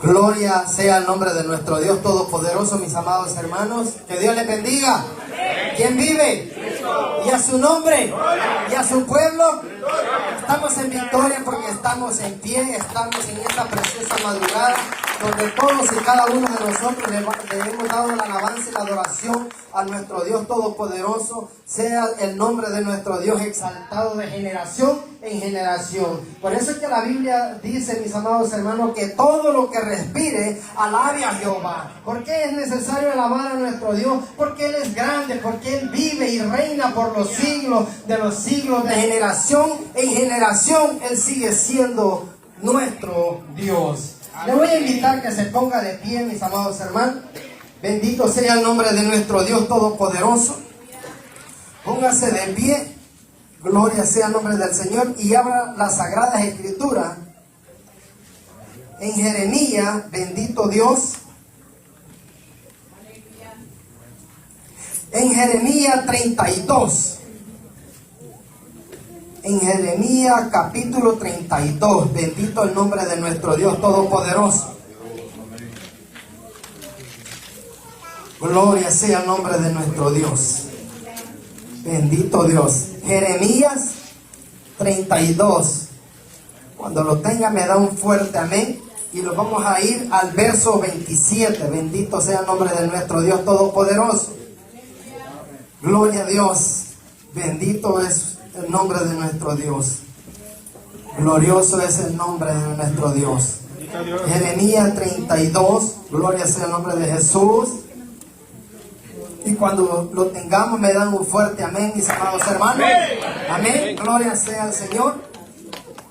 Gloria sea el nombre de nuestro Dios Todopoderoso, mis amados hermanos. Que Dios les bendiga. ¿Quién vive? Y a su nombre y a su pueblo. Estamos en victoria porque estamos en pie, estamos en esta preciosa madrugada donde todos y cada uno de nosotros le hemos dado la alabanza y la adoración a nuestro Dios Todopoderoso. Sea el nombre de nuestro Dios exaltado de generación en generación. Por eso es que la Biblia dice, mis amados hermanos, que todo lo que respire alabe a Jehová. ¿Por qué es necesario alabar a nuestro Dios? Porque Él es grande, porque Él vive y reina por los siglos, de generación en generación. Él sigue siendo nuestro Dios. Le voy a invitar que se ponga de pie, mis amados hermanos. Bendito sea el nombre de nuestro Dios Todopoderoso. Póngase de pie. Gloria sea el nombre del Señor. Y abra las Sagradas Escrituras en Jeremías. Bendito Dios. En Jeremías 32. En Jeremías capítulo 32. Bendito el nombre de nuestro Dios Todopoderoso. Gloria sea el nombre de nuestro Dios. Bendito Dios. Jeremías 32. Cuando lo tenga me da un fuerte amén. Y nos vamos a ir al verso 27. Bendito sea el nombre de nuestro Dios Todopoderoso. Gloria a Dios. Bendito es el nombre de nuestro Dios. Glorioso es el nombre de nuestro Dios. Jeremías 32. Gloria sea el nombre de Jesús. Y cuando lo tengamos me dan un fuerte amén, mis amados hermanos. Amén. Gloria sea al Señor.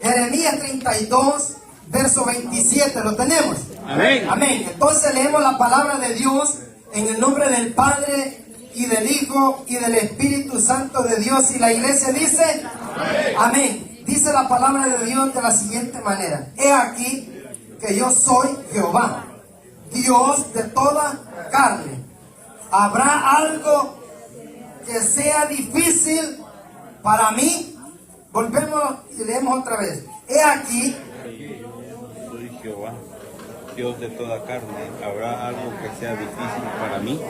Jeremías 32, verso 27. ¿Lo tenemos? Amén. Amén. Entonces leemos la palabra de Dios en el nombre del Padre y del Hijo y del Espíritu Santo de Dios. Y la iglesia dice amén. Amén. Dice la palabra de Dios de la siguiente manera: He aquí que yo soy Jehová, Dios de toda carne. ¿Habrá algo que sea difícil para mí? Volvemos y leemos otra vez. He aquí, soy Jehová, Dios de toda carne. ¿Habrá algo que sea difícil para mí?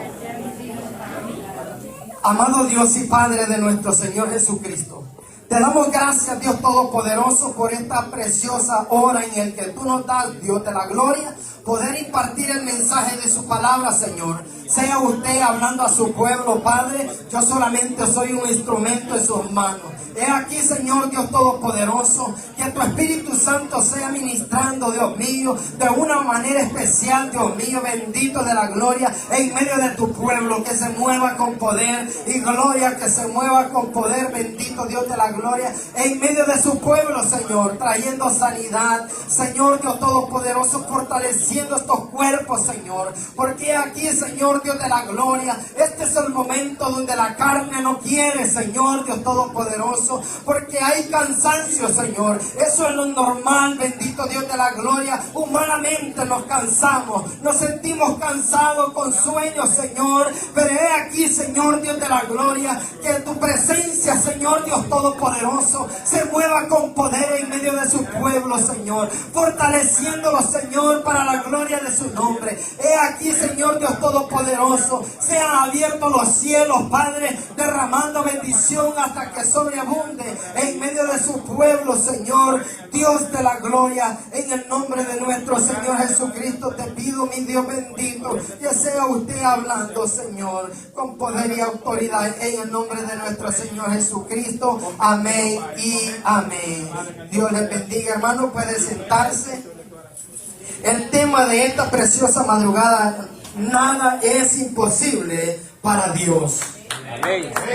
amado Dios y Padre de nuestro Señor Jesucristo, te damos gracias, Dios Todopoderoso, por esta preciosa hora en la que tú nos das, Dios de la gloria, poder impartir el mensaje de su palabra, Señor. Sea usted hablando a su pueblo, Padre. Yo solamente soy un instrumento en sus manos. He aquí, Señor Dios Todopoderoso, que tu Espíritu Santo sea ministrando, Dios mío, de una manera especial, Dios mío, bendito de la gloria, en medio de tu pueblo, que se mueva con poder y gloria, que se mueva con poder, bendito Dios de la gloria, en medio de su pueblo, Señor, trayendo sanidad, Señor Dios Todopoderoso, fortaleciendo estos cuerpos, Señor, porque aquí, Señor Dios de la gloria, este es el momento donde la carne no quiere, Señor Dios Todopoderoso, porque hay cansancio, Señor. Eso es lo normal, bendito Dios de la gloria. Humanamente nos cansamos, nos sentimos cansados con sueños, Señor, pero he aquí, Señor Dios de la gloria, que tu presencia, Señor Dios Todopoderoso, se mueva con poder en medio de su pueblo, Señor, fortaleciéndolo, Señor, para la gloria de su nombre. He aquí, Señor Dios Todopoderoso, sean abiertos los cielos, Padre, derramando bendición hasta que sobreabunde en medio de su pueblo, Señor, Dios de la gloria. En el nombre de nuestro Señor Jesucristo te pido, mi Dios bendito, que sea usted hablando, Señor, con poder y autoridad, en el nombre de nuestro Señor Jesucristo. Amén y amén. Dios les bendiga, hermano. Puede sentarse. El tema de esta preciosa madrugada: nada es imposible para Dios.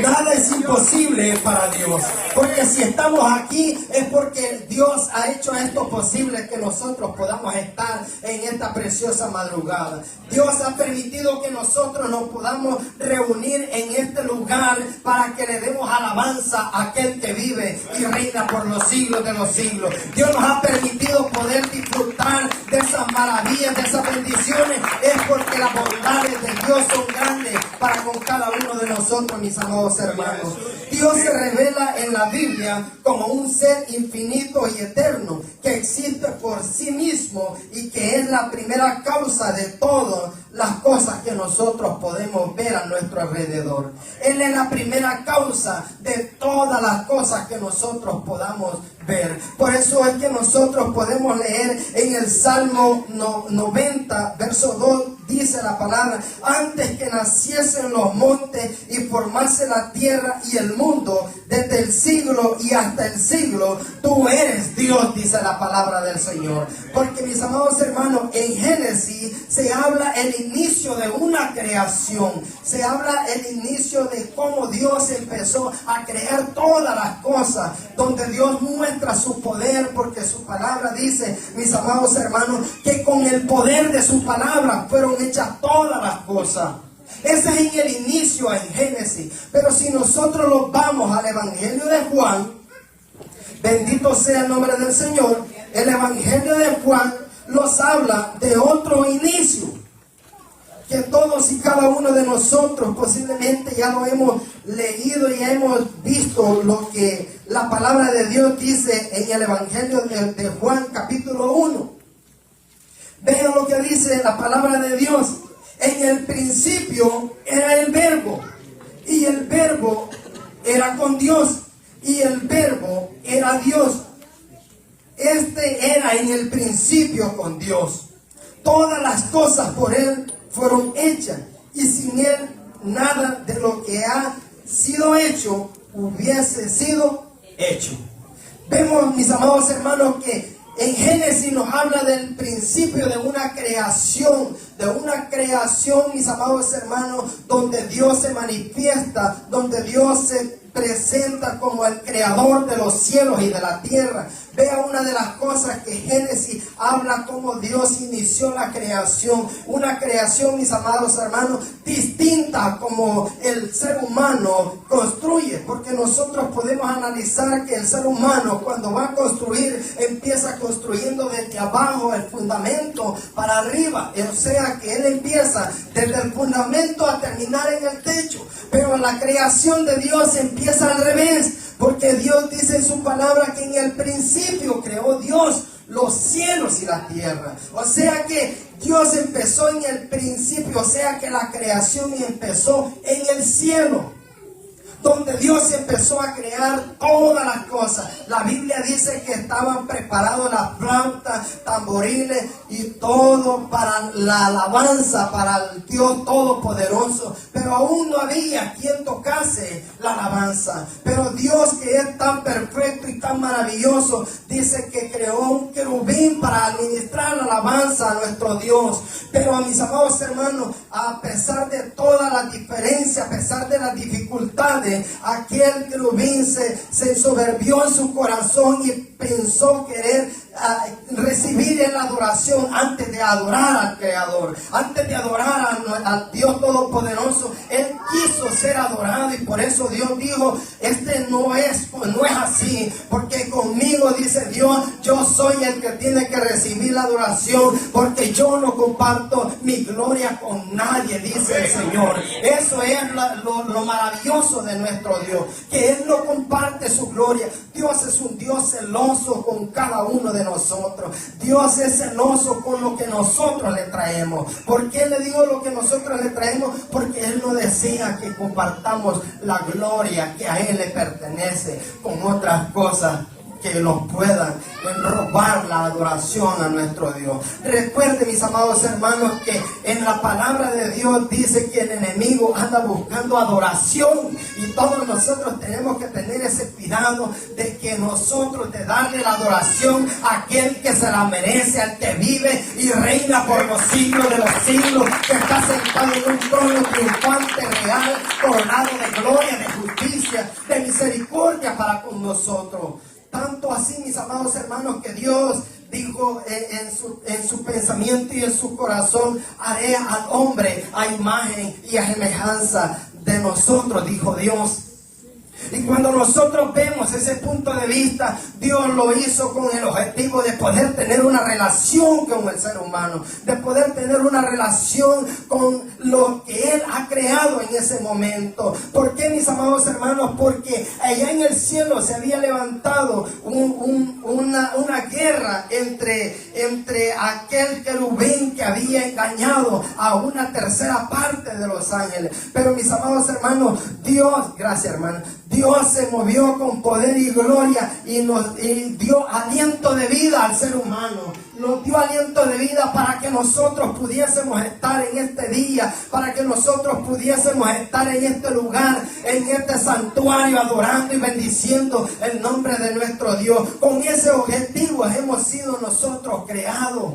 Nada es imposible para Dios, porque si estamos aquí es porque Dios ha hecho esto posible, que nosotros podamos estar en esta preciosa madrugada. Dios ha permitido que nosotros nos podamos reunir en este lugar para que le demos alabanza a aquel que vive y reina por los siglos de los siglos. Dios nos ha permitido poder disfrutar de esas maravillas, de esas bendiciones, es porque las bondades de Dios son grandes para con cada uno de nosotros. nosotros, mis amados hermanos. Dios se revela en la Biblia como un ser infinito y eterno que existe por sí mismo y que es la primera causa de todas las cosas que nosotros podemos ver a nuestro alrededor. Él es la primera causa de todas las cosas que nosotros podamos ver. Por eso es que nosotros podemos leer en el Salmo 90, verso 2, dice la palabra: antes que naciesen los montes y formase la tierra y el mundo, desde el siglo y hasta el siglo, tú eres Dios, dice la palabra del Señor. Porque, mis amados hermanos, en Génesis se habla el inicio de una creación, se habla el inicio de cómo Dios empezó a crear todas las cosas, donde Dios muestra su poder, porque su palabra dice, mis amados hermanos, que con el poder de su palabra fueron hechas todas las cosas. Ese es en el inicio, en Génesis. Pero si nosotros nos vamos al Evangelio de Juan, bendito sea el nombre del Señor, el Evangelio de Juan nos habla de otro inicio, que todos y cada uno de nosotros posiblemente ya lo hemos leído y hemos visto lo que la palabra de Dios dice en el Evangelio de Juan capítulo 1. Vean lo que dice la palabra de Dios. En el principio era el Verbo, y el Verbo era con Dios, y el Verbo era Dios. Este era en el principio con Dios. Todas las cosas por Él fueron hechas, y sin Él nada de lo que ha sido hecho hubiese sido hecho. Vemos, mis amados hermanos, que en Génesis nos habla del principio de una creación, mis amados hermanos, donde Dios se manifiesta, donde Dios se presenta como el creador de los cielos y de la tierra. Vea una de las cosas que Génesis habla, como Dios inició la creación, una creación, mis amados hermanos, distinta como el ser humano construye, porque nosotros podemos analizar que el ser humano, cuando va a construir, empieza construyendo desde abajo el fundamento para arriba, o sea que él empieza desde el fundamento a terminar en el techo. Pero la creación de Dios empieza al revés, porque Dios dice en su palabra que en el principio creó Dios los cielos y la tierra. O sea que Dios empezó en el principio, o sea que la creación empezó en el cielo, donde Dios empezó a crear todas las cosas. La Biblia dice que estaban preparados las flautas, tamboriles y todo para la alabanza, para el Dios Todopoderoso. Pero aún no había quien tocase la alabanza. Pero Dios, que es tan perfecto y tan maravilloso, dice que creó un querubín para administrar la alabanza a nuestro Dios. Pero, a mis amados hermanos, a pesar de todas las diferencias, a pesar de las dificultades, aquel querubín se ensoberbió en su corazón y pensó querer recibir la adoración antes de adorar al Creador, antes de adorar al Dios Todopoderoso. Él quiso ser adorado, y por eso Dios dijo: este no es así, porque conmigo, dice Dios, yo soy el que tiene que recibir la adoración, porque yo no comparto mi gloria con nadie, dice el Señor. Eso es lo maravilloso de nuestro Dios, que Él no comparte su gloria. Dios es un Dios celoso con cada uno de nosotros. Dios es celoso con lo que nosotros le traemos. ¿Por qué le digo lo que nosotros le traemos? Porque Él no desea que compartamos la gloria que a Él le pertenece con otras cosas que nos puedan robar la adoración a nuestro Dios. Recuerden, mis amados hermanos, que en la palabra de Dios dice que el enemigo anda buscando adoración, y todos nosotros tenemos que tener ese cuidado de que nosotros, de darle la adoración a aquel que se la merece, al que vive y reina por los siglos de los siglos, que está sentado en un trono triunfante, real, coronado de gloria, de justicia, de misericordia para con nosotros. Tanto así, mis amados hermanos, que Dios dijo en su pensamiento y en su corazón: haré al hombre a imagen y a semejanza de nosotros, dijo Dios. Y cuando nosotros vemos ese punto de vista, Dios lo hizo con el objetivo de poder tener una relación con el ser humano, de poder tener una relación con lo que Él ha creado en ese momento. ¿Por qué, mis amados hermanos? Porque allá en el cielo se había levantado una guerra entre aquel querubín que había engañado a una tercera parte de los ángeles. Pero, mis amados hermanos, Dios, gracias hermano, Dios se movió con poder y gloria y dio aliento de vida al ser humano. Nos dio aliento de vida para que nosotros pudiésemos estar en este día, para que nosotros pudiésemos estar en este lugar, en este santuario, adorando y bendiciendo el nombre de nuestro Dios. Con ese objetivo hemos sido nosotros creados.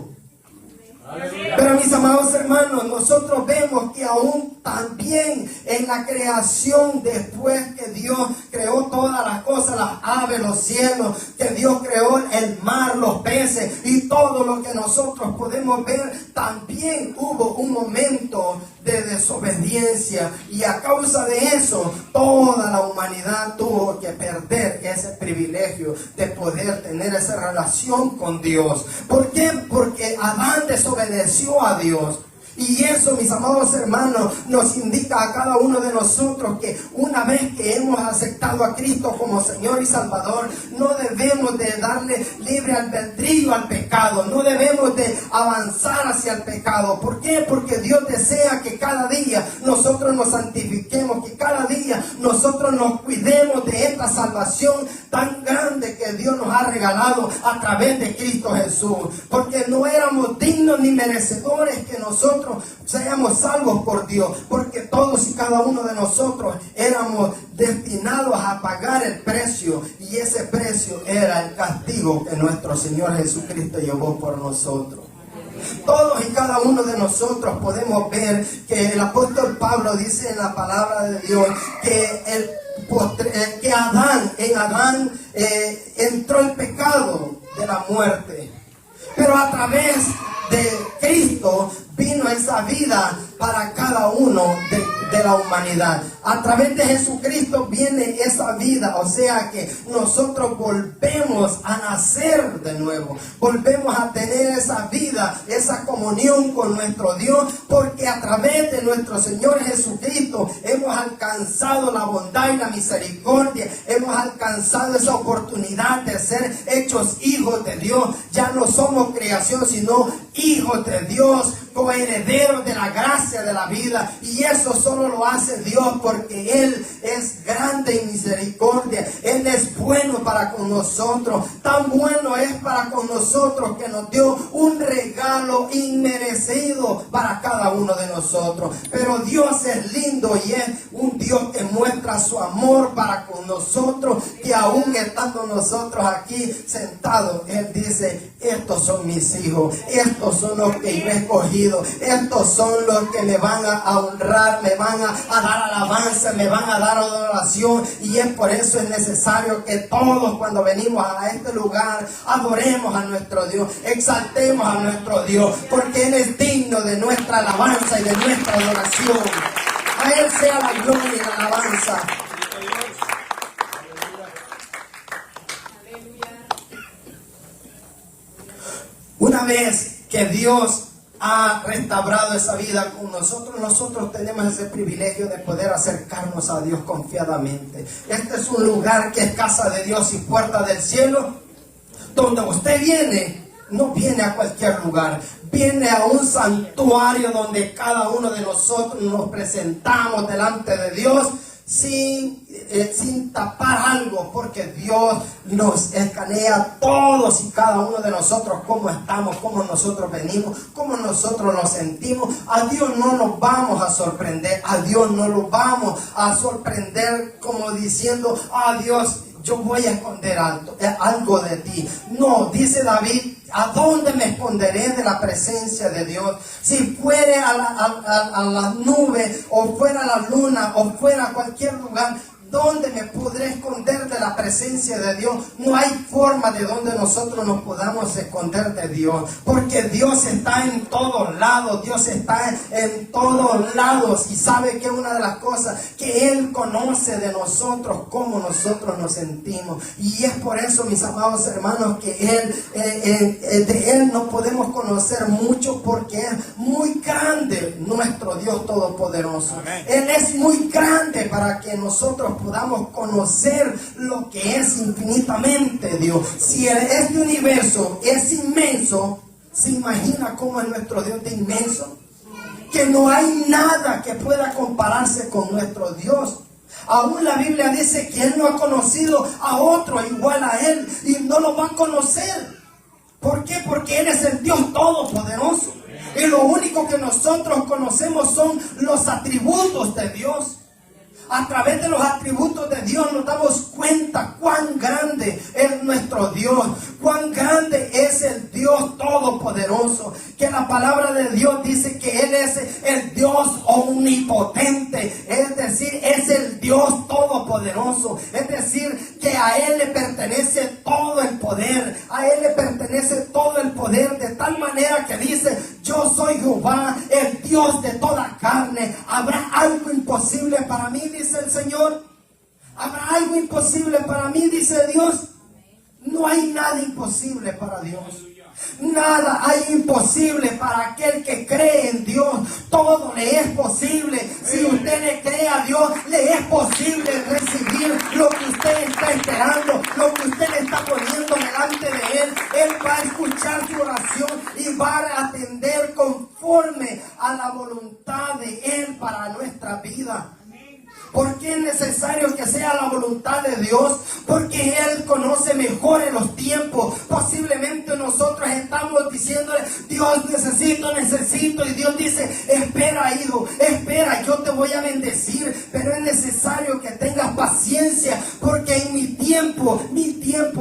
Pero, mis amados hermanos, nosotros vemos que aún también en la creación, después que Dios creó todas las cosas, las aves, los cielos, que Dios creó el mar, los peces y todo lo que nosotros podemos ver, también hubo un momento de desobediencia, y a causa de eso toda la humanidad tuvo que perder ese privilegio de poder tener esa relación con Dios. ¿Por qué? Porque Adán desobedeció a Dios. Y eso, mis amados hermanos, nos indica a cada uno de nosotros que una vez que hemos aceptado a Cristo como Señor y Salvador, no debemos de darle libre albedrío al pecado, no debemos de avanzar hacia el pecado. ¿Por qué? Porque Dios desea que cada día nosotros nos santifiquemos, que cada día nosotros nos cuidemos de esta salvación tan grande que Dios nos ha regalado a través de Cristo Jesús. Porque no éramos dignos ni merecedores que nosotros seamos salvos por Dios, porque todos y cada uno de nosotros éramos destinados a pagar el precio, y ese precio era el castigo que nuestro Señor Jesucristo llevó por nosotros. Todos y cada uno de nosotros podemos ver que el apóstol Pablo dice en la palabra de Dios que en Adán entró el pecado de la muerte, pero a través de Cristo vino esa vida para cada uno de la humanidad. A través de Jesucristo viene esa vida, o sea que nosotros volvemos a nacer de nuevo, volvemos a tener esa vida, esa comunión con nuestro Dios, porque a través de nuestro Señor Jesucristo hemos alcanzado la bondad y la misericordia, hemos alcanzado esa oportunidad de ser hechos hijos de Dios. Ya no somos creación, sino hijos de Dios, coherederos de la gracia de la vida, y eso solo lo hace Dios, porque Él es grande en misericordia. Él es bueno para con nosotros, tan bueno es para con nosotros que nos dio un regalo inmerecido para cada uno de nosotros. Pero Dios es lindo y es un Dios que muestra su amor para con nosotros, que aún estando nosotros aquí sentados, Él dice: estos son mis hijos, estos son los que yo he escogido, estos son los que me van a honrar, me van a dar alabanza, me van a dar adoración. Y es por eso es necesario que todos, cuando venimos a este lugar, adoremos a nuestro Dios, exaltemos a nuestro Dios, porque Él es digno de nuestra alabanza y de nuestra adoración. A Él sea la gloria y la alabanza. Una vez que Dios ha restaurado esa vida con nosotros, nosotros tenemos ese privilegio de poder acercarnos a Dios confiadamente. Este es un lugar que es casa de Dios y puerta del cielo, donde usted viene, no viene a cualquier lugar, viene a un santuario donde cada uno de nosotros nos presentamos delante de Dios sin tapar algo, porque Dios nos escanea todos y cada uno de nosotros, cómo estamos, cómo nosotros venimos, cómo nosotros nos sentimos. A Dios no nos vamos a sorprender, a Dios no lo vamos a sorprender como diciendo: ah, Dios, yo voy a esconder algo de ti. No, dice David: ¿a dónde me esconderé de la presencia de Dios? Si fuere a las nubes, o fuera a la luna, o fuera a cualquier lugar, ¿Dónde me podré esconder de la presencia de Dios? No hay forma de donde nosotros nos podamos esconder de Dios, porque Dios está en todos lados, Dios está en todos lados, y sabe que una de las cosas que Él conoce de nosotros, cómo nosotros nos sentimos, y es por eso, mis amados hermanos, que de Él no podemos conocer mucho, porque es muy grande nuestro Dios Todopoderoso. Amén. Él es muy grande para que nosotros podamos conocer lo que es infinitamente Dios. Si este universo es inmenso, ¿se imagina cómo es nuestro Dios de inmenso? Que no hay nada que pueda compararse con nuestro Dios. Aún la Biblia dice que Él no ha conocido a otro igual a Él, y no lo va a conocer. ¿Por qué? Porque Él es el Dios Todopoderoso. Y lo único que nosotros conocemos son los atributos de Dios. A través de los atributos de Dios nos damos cuenta cuán grande es nuestro Dios, cuán grande es el Dios Todopoderoso, que la palabra de Dios dice que Él es el Dios omnipotente, es decir, es el Dios Todopoderoso, es decir, que a Él le pertenece todo el poder, a Él le pertenece todo el poder, de tal manera que dice: yo soy Jehová, el Dios de toda carne. ¿Habrá algo imposible para mí?, dice el Señor. ¿Habrá algo imposible para mí?, dice Dios. No hay nada imposible para Dios. Nada hay imposible para aquel que cree en Dios. Todo le es posible. Si usted le cree a Dios, le es posible recibir lo que usted está esperando, lo que usted le está poniendo delante de Él. Él va a escuchar su oración y va a atender conforme a la voluntad de Él para nuestra vida. ¿Por qué es necesario que sea la voluntad de Dios? Porque Él conoce mejor en los tiempos. Posiblemente nosotros estamos diciéndole: Dios, necesito. Y Dios dice: espera, hijo, espera, yo te voy a bendecir. Pero es necesario que tengas paciencia, porque en mi tiempo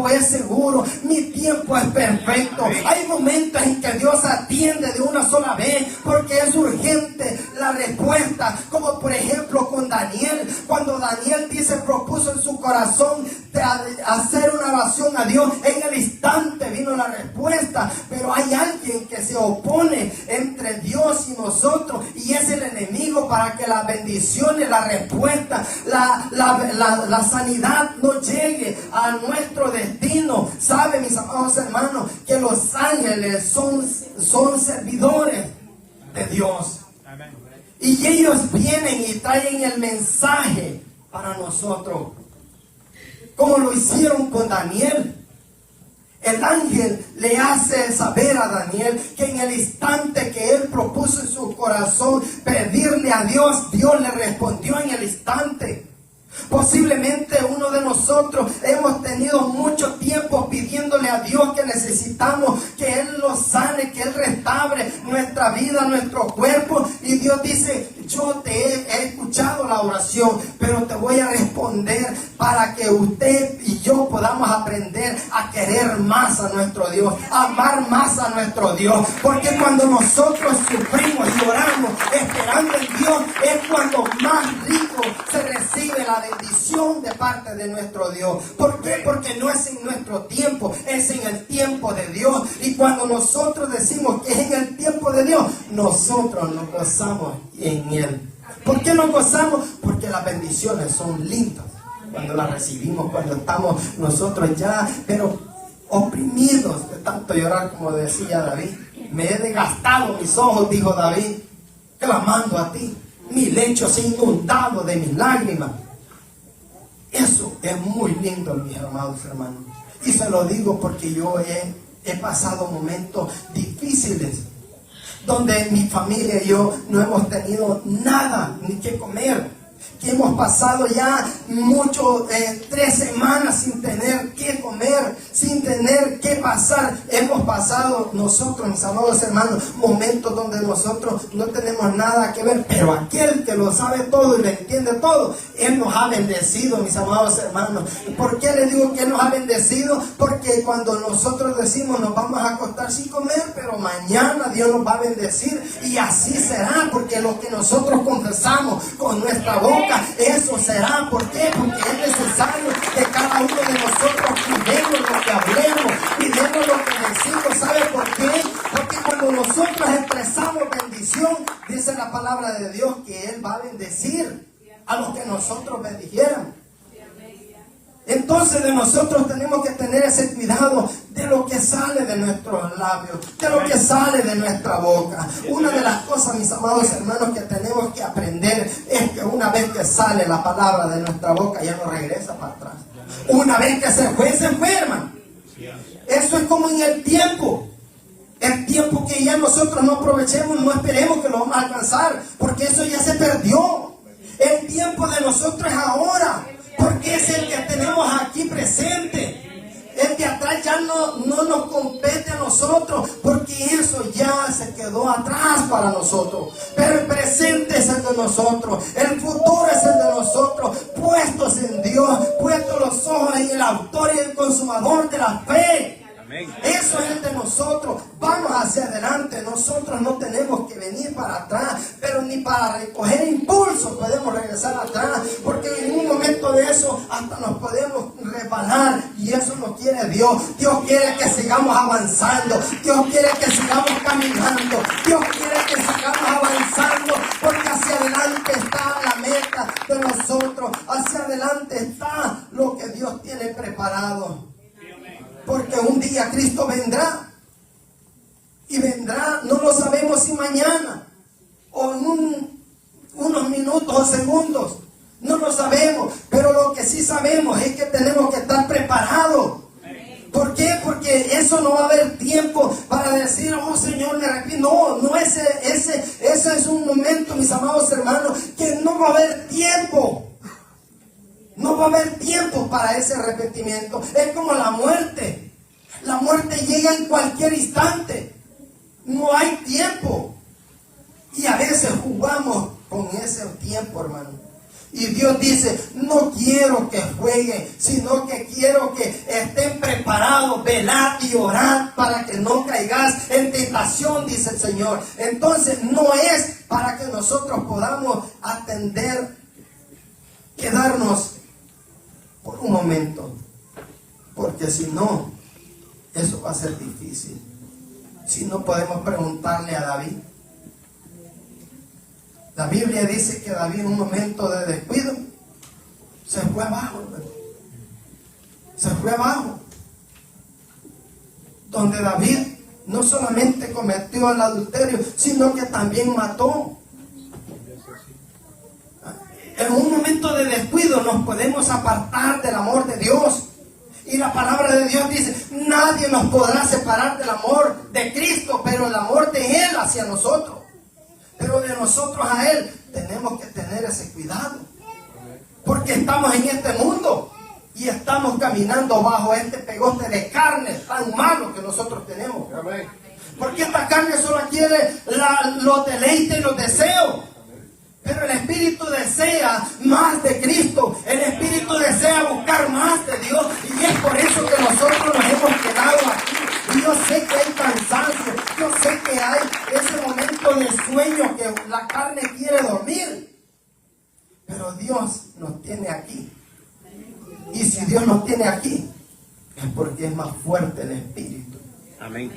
es seguro, mi tiempo es perfecto. Hay momentos en que Dios atiende de una sola vez, porque es urgente la respuesta. Como por ejemplo con Daniel. Cuando Daniel propuso en su corazón de hacer una oración a Dios, en el instante vino la respuesta. Pero hay alguien que se opone entre Dios y nosotros, y es el enemigo, para que las bendiciones, la respuesta, la sanidad no llegue a nuestro destino. ¿Sabe, mis amados hermanos, que los ángeles son servidores de Dios? Y ellos vienen y traen el mensaje para nosotros, como lo hicieron con Daniel. El ángel le hace saber a Daniel que en el instante que él propuso en su corazón pedirle a Dios, Dios le respondió en el instante. Posiblemente uno de nosotros hemos tenido mucho tiempo pidiéndole a Dios que necesitamos que Él nos sane, que Él restaure nuestra vida, nuestro cuerpo. Y Dios dice: yo te he escuchado la oración, pero te voy a responder para que usted y yo podamos aprender a querer más a nuestro Dios, a amar más a nuestro Dios. Porque cuando nosotros sufrimos y oramos esperando en Dios, es cuando más rico se recibe la bendición de parte de nuestro Dios. ¿Por qué? Porque no es en nuestro tiempo, es en el tiempo de Dios. Y cuando nosotros decimos que es en el tiempo de Dios, nosotros nos gozamos en Él. ¿Por qué nos gozamos? Porque las bendiciones son lindas cuando las recibimos, cuando estamos nosotros ya, pero oprimidos de tanto llorar, como decía David. Me he desgastado mis ojos, dijo David, clamando a ti. Mi lecho se ha inundado de mis lágrimas. Eso es muy lindo, mis amados hermanos. Y se lo digo porque yo he pasado momentos difíciles, donde mi familia y yo no hemos tenido nada ni que comer. Que hemos pasado ya 3 semanas sin tener que comer, sin tener que pasar. Hemos pasado nosotros, mis amados hermanos, momentos donde nosotros no tenemos nada que ver, pero aquel que lo sabe todo y lo entiende todo, Él nos ha bendecido, mis amados hermanos. ¿Por qué le digo que Él nos ha bendecido? Porque cuando nosotros decimos nos vamos a acostar sin comer, pero mañana Dios nos va a bendecir, y así será, porque lo que nosotros confesamos con nuestra boca boca, eso será. ¿Por qué? Porque es necesario que cada uno de nosotros cuidemos lo que hablemos, cuidemos lo que decimos. ¿Sabe por qué? Porque cuando nosotros expresamos bendición, dice la palabra de Dios que Él va a bendecir a los que nosotros bendijéramos. Entonces de nosotros tenemos que tener ese cuidado de lo que sale de nuestros labios, de lo que sale de nuestra boca. Una de las cosas, mis amados hermanos, que tenemos que aprender es que una vez que sale la palabra de nuestra boca ya no regresa para atrás. Una vez que se fue, hermano. Eso es como en el tiempo. El tiempo que ya nosotros no aprovechemos, no esperemos que lo vamos a alcanzar, porque eso ya se perdió. El tiempo de nosotros es ahora, porque es el que tenemos aquí presente. El de atrás ya no nos compete a nosotros, porque eso ya se quedó atrás para nosotros. Pero el presente es el de nosotros, el futuro es el de nosotros, puestos en Dios, puestos los ojos en el autor y el consumador de la fe. Eso es el de nosotros. Vamos hacia adelante. Nosotros no tenemos que venir para atrás, pero ni para recoger impulso podemos regresar atrás, porque en un momento de eso hasta nos podemos resbalar, y eso no quiere Dios. Dios quiere que sigamos avanzando, Dios quiere que sigamos caminando, Dios quiere que sigamos avanzando, porque hacia adelante está la meta de nosotros, hacia adelante está lo que Dios tiene preparado. Porque un día Cristo vendrá, y vendrá, no lo sabemos si mañana o en unos minutos o segundos, no lo sabemos, pero lo que sí sabemos es que tenemos que estar preparados. ¿Por qué? Porque eso no va a haber tiempo para decir, oh Señor, me arrepiento. No, ese es un momento, mis amados hermanos, que no va a haber tiempo. No va a haber tiempo para ese arrepentimiento. Es como la muerte. La muerte llega en cualquier instante. No hay tiempo. Y a veces jugamos con ese tiempo, hermano. Y Dios dice, no quiero que jueguen, sino que quiero que estén preparados, velad y orad para que no caigas en tentación, dice el Señor. Entonces no es para que nosotros podamos atender, quedarnos por un momento, porque si no, eso va a ser difícil. Si no, podemos preguntarle a David. La Biblia dice que David en un momento de descuido se fue abajo, se fue abajo, donde David no solamente cometió el adulterio, sino que también mató. En un momento de descuido nos podemos apartar del amor de Dios. Y la palabra de Dios dice, nadie nos podrá separar del amor de Cristo, pero el amor de Él hacia nosotros. Pero de nosotros a Él tenemos que tener ese cuidado. Porque estamos en este mundo y estamos caminando bajo este pegote de carne tan malo que nosotros tenemos. Porque esta carne solo quiere los deleites y los deseos. Pero el Espíritu desea más de Cristo. El Espíritu desea buscar más de Dios. Y es por eso que nosotros nos hemos quedado aquí. Y yo sé que hay cansancio. Yo sé que hay ese momento de sueño que la carne quiere dormir. Pero Dios nos tiene aquí. Y si Dios nos tiene aquí, es porque es más fuerte el Espíritu. Amén.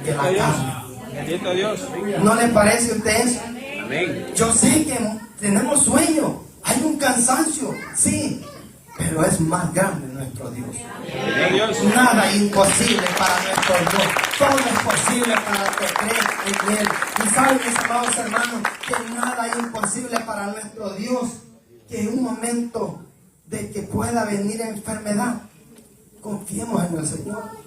Que la carne. Bendito Dios. ¿No le parece a usted eso? Amén. Yo sé que tenemos sueño, hay un cansancio, sí, pero es más grande nuestro Dios. Nada es imposible para nuestro Dios. Todo es posible para el que cree en Él. Y saben, mis amados hermanos, que nada es imposible para nuestro Dios. Que en un momento de que pueda venir enfermedad, confiemos en el Señor.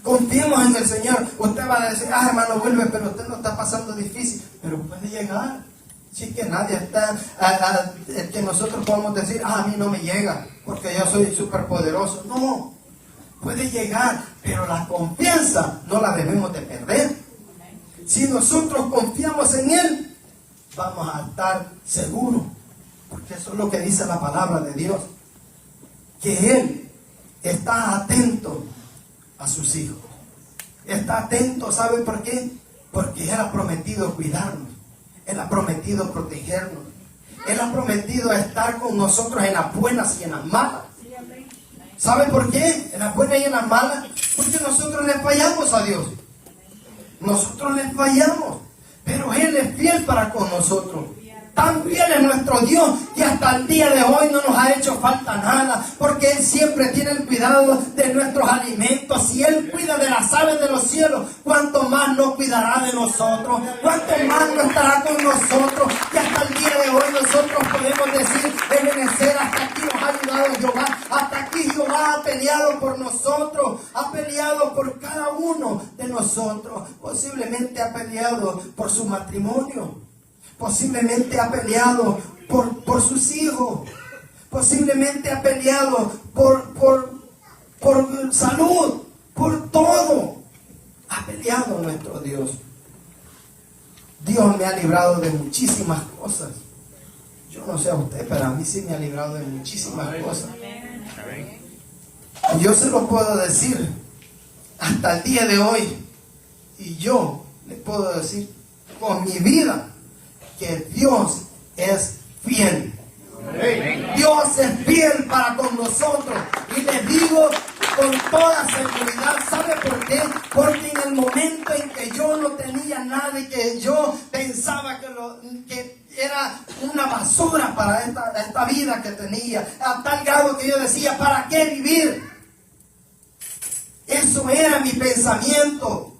Confiemos en el Señor. Usted va a decir, hermano, vuelve, pero usted no está pasando difícil. Pero puede llegar. Sí, que nadie está, que nosotros podamos decir, a mí no me llega, porque yo soy súper poderoso. No, puede llegar, pero la confianza no la debemos de perder. Si nosotros confiamos en Él, vamos a estar seguros, porque eso es lo que dice la palabra de Dios, que Él está atento a sus hijos. Está atento, ¿sabe por qué? Porque Él ha prometido cuidarnos. Él ha prometido protegernos. Él ha prometido estar con nosotros en las buenas y en las malas. ¿Sabe por qué? En las buenas y en las malas. Porque nosotros le fallamos a Dios. Nosotros le fallamos. Pero Él es fiel para con nosotros. Tan fiel es nuestro Dios que hasta el día de hoy no nos ha hecho falta nada, porque Él siempre tiene el cuidado de nuestros alimentos. Si Él cuida de las aves de los cielos, ¿cuánto más no cuidará de nosotros? ¿Cuánto más no estará con nosotros? Que hasta el día de hoy nosotros podemos decir, Ebenezer, hasta aquí nos ha ayudado Jehová, hasta aquí Jehová ha peleado por nosotros, ha peleado por cada uno de nosotros. Posiblemente ha peleado por su matrimonio. Posiblemente ha peleado por sus hijos. Posiblemente ha peleado por salud, por todo. Ha peleado nuestro Dios. Dios me ha librado de muchísimas cosas. Yo no sé a usted, pero a mí sí me ha librado de muchísimas cosas. Y yo se lo puedo decir hasta el día de hoy. Y yo le puedo decir con mi vida que Dios es fiel. Dios es fiel para con nosotros. Y les digo con toda seguridad, ¿sabe por qué? Porque en el momento en que yo no tenía nada y que yo pensaba que era una basura para esta vida que tenía, a tal grado que yo decía, ¿para qué vivir? Eso era mi pensamiento,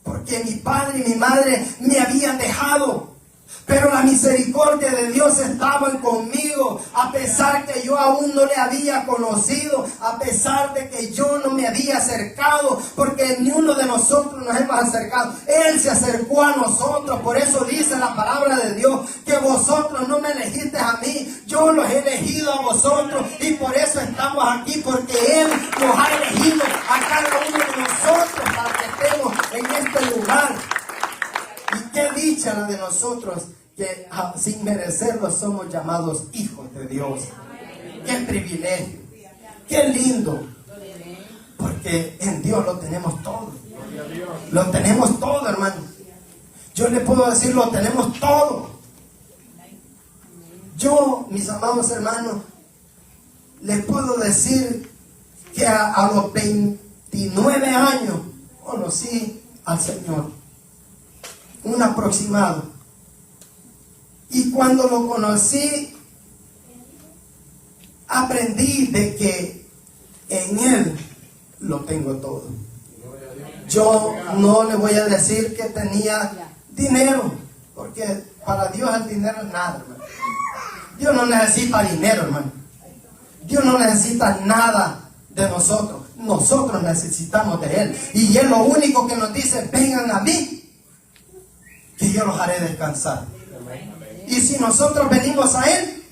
porque mi padre y mi madre me habían dejado. Pero la misericordia de Dios estaba conmigo, a pesar que yo aún no le había conocido, a pesar de que yo no me había acercado, porque ni uno de nosotros nos hemos acercado. Él se acercó a nosotros. Por eso dice la palabra de Dios, que vosotros no me elegisteis a mí, yo los he elegido a vosotros, y por eso estamos aquí, porque Él nos ha elegido a cada uno de nosotros para que estemos en este lugar. Y qué dicha la de nosotros, que sin merecerlo somos llamados hijos de Dios. Qué privilegio, qué lindo, porque en Dios lo tenemos todo. Lo tenemos todo, hermano. Yo le puedo decir, lo tenemos todo. Yo, mis amados hermanos, les puedo decir que a los 29 años conocí al Señor. Un aproximado. Y cuando lo conocí, aprendí de que en Él lo tengo todo. Yo no le voy a decir que tenía dinero, porque para Dios el dinero es nada, hermano. Dios no necesita dinero, hermano. Dios no necesita nada de nosotros. Nosotros necesitamos de Él. Y Él lo único que nos dice, vengan a mí, que yo los haré descansar. Y si nosotros venimos a Él,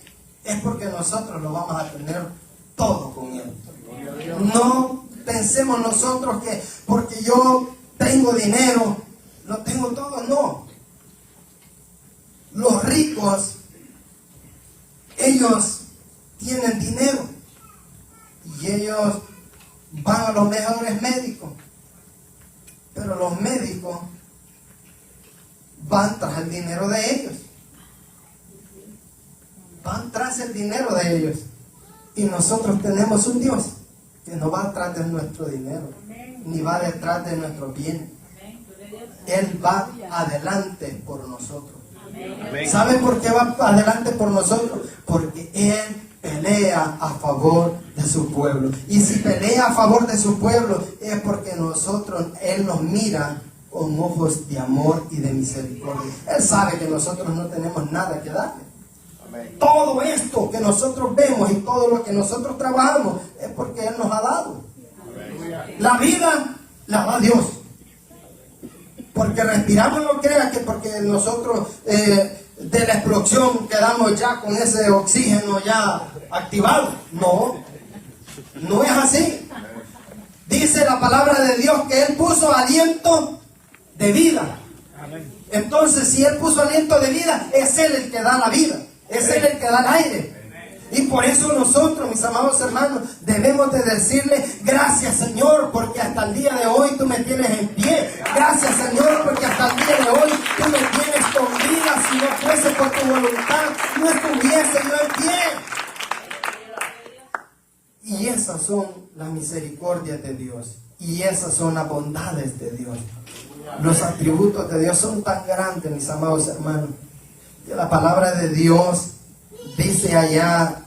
es porque nosotros lo vamos a tener todo con Él. No pensemos nosotros que porque yo tengo dinero, lo tengo todo. No. Los ricos, ellos tienen dinero y ellos van a los mejores médicos. Pero los médicos van tras el dinero de ellos. Van tras el dinero de ellos. Y nosotros tenemos un Dios que no va atrás de nuestro dinero, ni va detrás de nuestros bienes. Él va adelante por nosotros. ¿Sabe por qué va adelante por nosotros? Porque Él pelea a favor de su pueblo. Y si pelea a favor de su pueblo, es porque Él nos mira con ojos de amor y de misericordia. Él sabe que nosotros no tenemos nada que darle. Todo esto que nosotros vemos y todo lo que nosotros trabajamos es porque Él nos ha dado. La vida la da Dios. Porque respiramos, no crea que porque nosotros de la explosión quedamos ya con ese oxígeno ya activado. No, no es así. Dice la palabra de Dios que Él puso aliento de vida. Entonces, si Él puso aliento de vida, es Él el que da la vida. Es Él el que da el aire. Y por eso nosotros, mis amados hermanos, debemos de decirle gracias, Señor, porque hasta el día de hoy tú me tienes en pie. Gracias, Señor, porque hasta el día de hoy tú me tienes con vida. Si no fuese por tu voluntad no estuviese yo en pie. Y esas son las misericordias de Dios. Y esas son las bondades de Dios. Los atributos de Dios son tan grandes, mis amados hermanos, que la palabra de Dios dice allá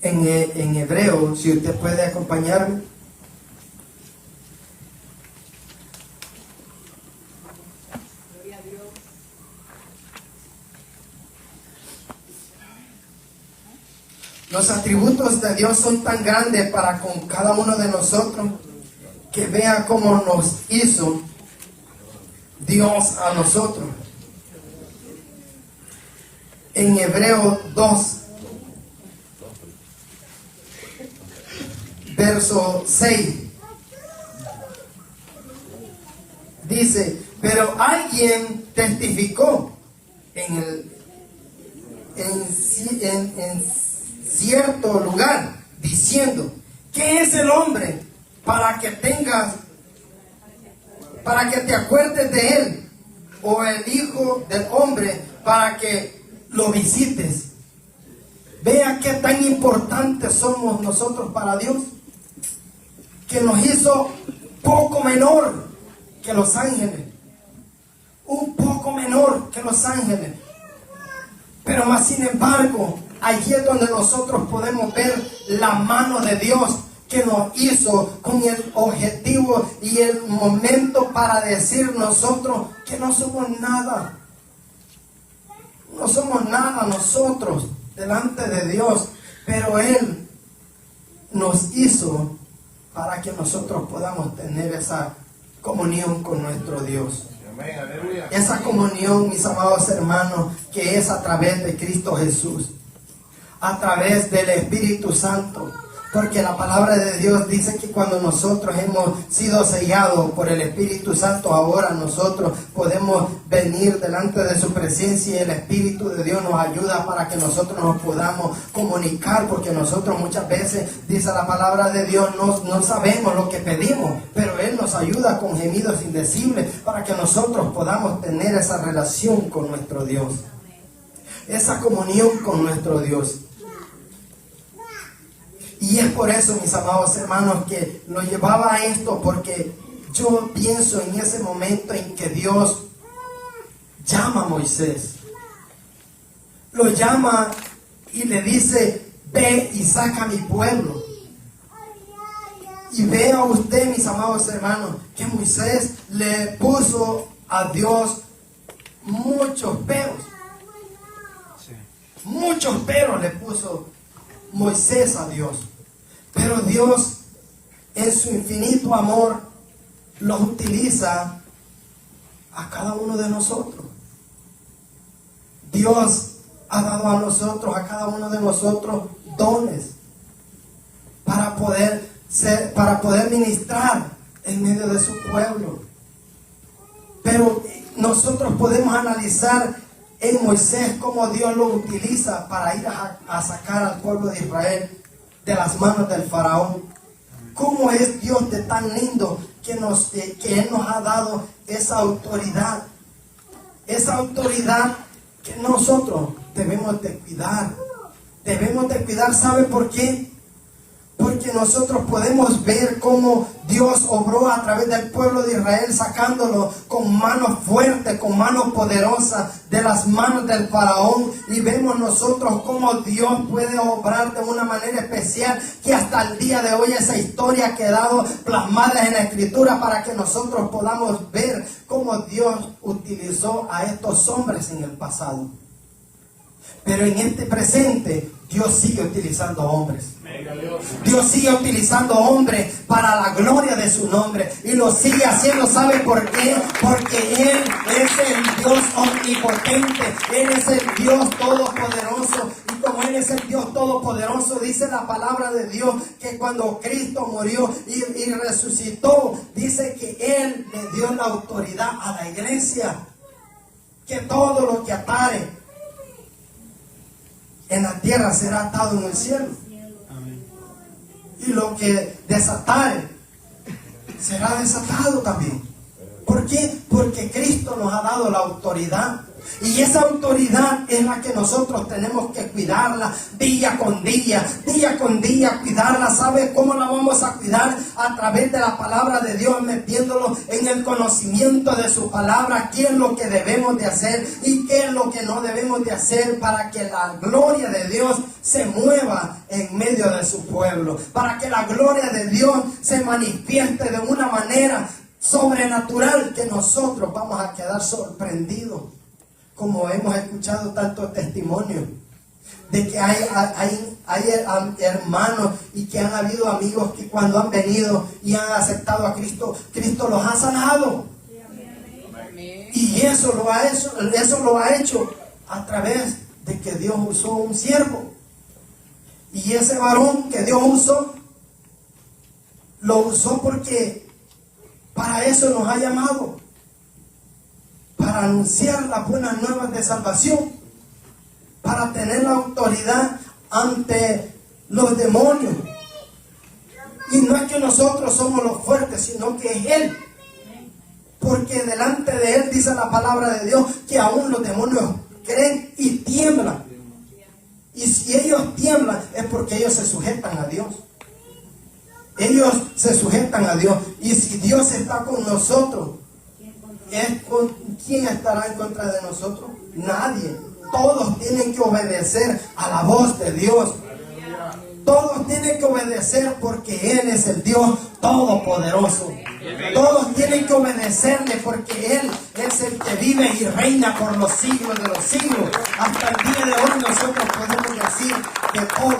en Hebreo, si usted puede acompañarme. Los atributos de Dios son tan grandes para con cada uno de nosotros, que vea cómo nos hizo Dios a nosotros. En Hebreo 2, verso 6, dice: pero alguien testificó en cierto lugar, diciendo: ¿qué es el hombre para que te acuerdes de él? O el hijo del hombre para que lo visites. Vea qué tan importantes somos nosotros para Dios, que nos hizo poco menor que los ángeles, un poco menor que los ángeles. Pero más sin embargo, allí es donde nosotros podemos ver la mano de Dios, que nos hizo con el objetivo y el momento para decir nosotros que no somos nada. No somos nada nosotros delante de Dios, pero Él nos hizo para que nosotros podamos tener esa comunión con nuestro Dios. Esa comunión, mis amados hermanos, que es a través de Cristo Jesús, a través del Espíritu Santo. Porque la palabra de Dios dice que cuando nosotros hemos sido sellados por el Espíritu Santo, ahora nosotros podemos venir delante de su presencia, y el Espíritu de Dios nos ayuda para que nosotros nos podamos comunicar, porque nosotros muchas veces, dice la palabra de Dios, no sabemos lo que pedimos, pero Él nos ayuda con gemidos indecibles para que nosotros podamos tener esa relación con nuestro Dios, esa comunión con nuestro Dios. Y es por eso, mis amados hermanos, que lo llevaba a esto, porque yo pienso en ese momento en que Dios llama a Moisés. Lo llama y le dice: ve y saca a mi pueblo. Y vea usted, mis amados hermanos, que Moisés le puso a Dios muchos peros. Muchos peros le puso Moisés a Dios. Pero Dios, en su infinito amor, los utiliza a cada uno de nosotros. Dios ha dado a nosotros, a cada uno de nosotros, dones para poder ministrar en medio de su pueblo. Pero nosotros podemos analizar en Moisés cómo Dios lo utiliza para ir a sacar al pueblo de Israel de las manos del faraón. Cómo es Dios de tan lindo que Él nos ha dado esa autoridad que nosotros debemos de cuidar. ¿Sabe por qué? Porque nosotros podemos ver cómo Dios obró a través del pueblo de Israel, sacándolo con mano fuerte, con mano poderosa de las manos del faraón. Y vemos nosotros cómo Dios puede obrar de una manera especial, que hasta el día de hoy esa historia ha quedado plasmada en la Escritura, para que nosotros podamos ver cómo Dios utilizó a estos hombres en el pasado. Pero en este presente, Dios sigue utilizando hombres. Dios sigue utilizando hombres para la gloria de su nombre. Y lo sigue haciendo. ¿Sabe por qué? Porque Él es el Dios omnipotente. Él es el Dios todopoderoso. Y como Él es el Dios todopoderoso, dice la palabra de Dios que cuando Cristo murió y resucitó, dice que Él le dio la autoridad a la iglesia, que todo lo que atare en la tierra será atado en el cielo. Y lo que desatare será desatado también. ¿Por qué? Porque Cristo nos ha dado la autoridad. Y esa autoridad es la que nosotros tenemos que cuidarla día con día, cuidarla. ¿Sabe cómo la vamos a cuidar? A través de la palabra de Dios, metiéndolo en el conocimiento de su palabra, qué es lo que debemos de hacer y qué es lo que no debemos de hacer, para que la gloria de Dios se mueva en medio de su pueblo, para que la gloria de Dios se manifieste de una manera sobrenatural que nosotros vamos a quedar sorprendidos. Como hemos escuchado tantos testimonios de que hay hermanos y que han habido amigos que cuando han venido y han aceptado a Cristo, Cristo los ha sanado. Y eso lo ha hecho a través de que Dios usó un siervo. Y ese varón que Dios usó, lo usó porque para eso nos ha llamado. Para anunciar las buenas nuevas de salvación, para tener la autoridad ante los demonios. Y no es que nosotros somos los fuertes, sino que es Él. Porque delante de Él dice la palabra de Dios que aún los demonios creen y tiemblan. Y si ellos tiemblan es porque ellos se sujetan a Dios. Ellos se sujetan a Dios. Y si Dios está con nosotros, ¿quién estará en contra de nosotros? Nadie. Todos tienen que obedecer a la voz de Dios. Todos tienen que obedecer porque Él es el Dios Todopoderoso. Todos tienen que obedecerle porque Él es el que vive y reina por los siglos de los siglos. Hasta el día de hoy nosotros podemos decir que todo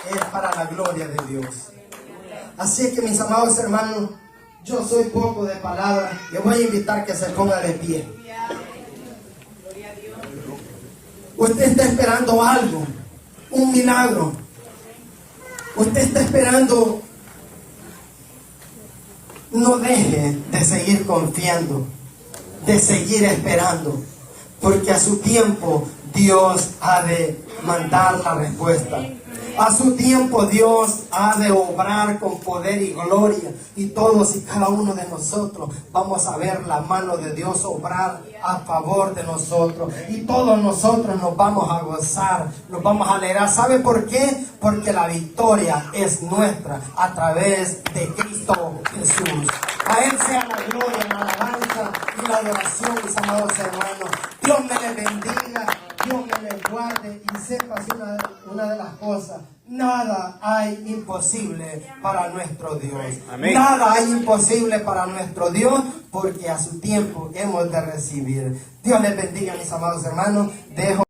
es para la gloria de Dios. Así que, mis amados hermanos, yo soy poco de palabras. Le voy a invitar que se ponga de pie. Usted está esperando algo, un milagro. Usted está esperando. No deje de seguir confiando, de seguir esperando, porque a su tiempo Dios ha de mandar la respuesta. A su tiempo Dios ha de obrar con poder y gloria, y todos y cada uno de nosotros vamos a ver la mano de Dios obrar a favor de nosotros, y todos nosotros nos vamos a gozar, nos vamos a alegrar. ¿Sabe por qué? Porque la victoria es nuestra a través de Cristo Jesús. A Él sea la gloria, la alabanza y la adoración, mis amados hermanos. Dios me les bendiga, Dios me les guarde, y sepa una de las cosas: nada hay imposible para nuestro Dios. Amén. Nada hay imposible para nuestro Dios, porque a su tiempo hemos de recibir. Dios les bendiga, mis amados hermanos. Dejo